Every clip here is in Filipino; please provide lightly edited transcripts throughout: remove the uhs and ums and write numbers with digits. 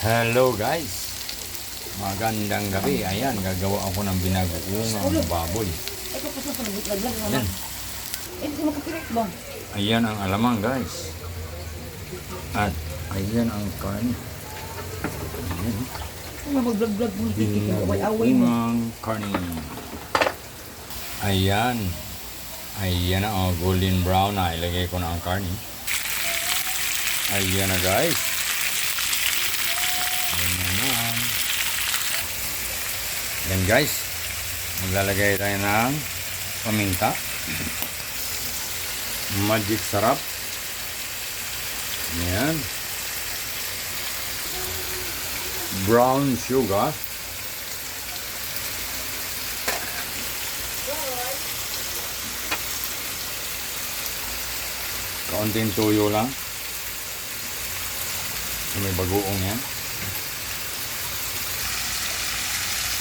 Hello guys, magandang gabi. Ayan, gagawa ako ng binagoong baboy. Ayan. Ayan ang alamang guys. At ayan ang karne. Binagoong karne. Ayan. Ayan na golden brown na. Ilagay ko na ang karne. Ayan na guys. Yan guys, maglalagay tayo ng paminta, magic sarap, yan, brown sugar, kaunting tuyo lang, may bagoong yan.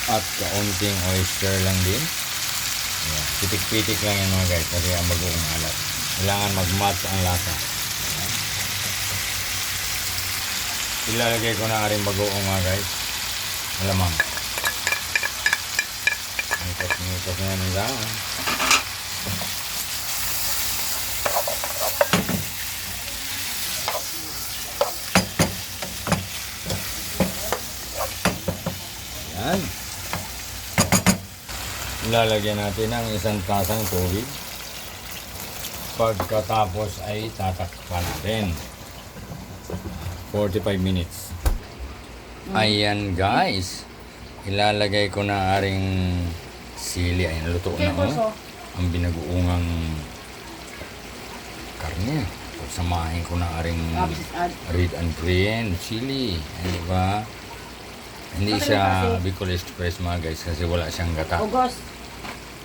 At kaunting oyster lang din. Ayan. Pitik-pitik lang yan mga guys kasi ang bagoong alat. Kailangan mag-match ang lasa. Ayan. Ilalagay ko na rin bagoong mga guys. Malamang. Mitos na yan lang. Ayan. Ilalagyan natin ang isang tasang tubig. Pagkatapos ay tatakpan natin 45 minutes. Ayan guys, ilalagay ko na aring sili. Ayan, luto na ang binagoongang karne. Samahin ko na aring red and green chili. Ayan, diba? Hindi siya Bicol Express mga guys kasi wala siyang gata.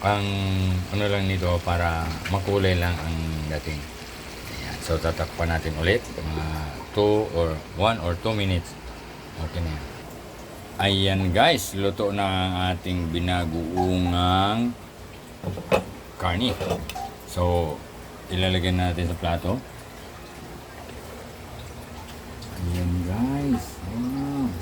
Ang ano lang nito para makulay lang ang dating. Ayan. So tatakpan natin ulit mga 1 or 2 minutes. Okay na yan. Ayan guys, luto na ang ating binagoongang karne. So ilalagay natin sa plato. Ayan guys. Wow.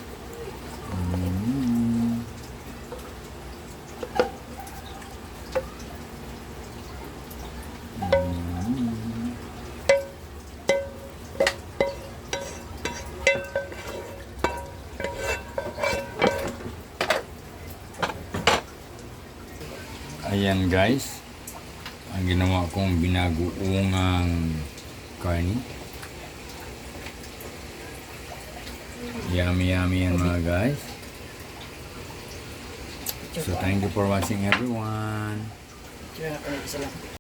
Ayan guys, ang ginawa kong binagoongang karne. Yummy yan mga guys. So thank you for watching everyone.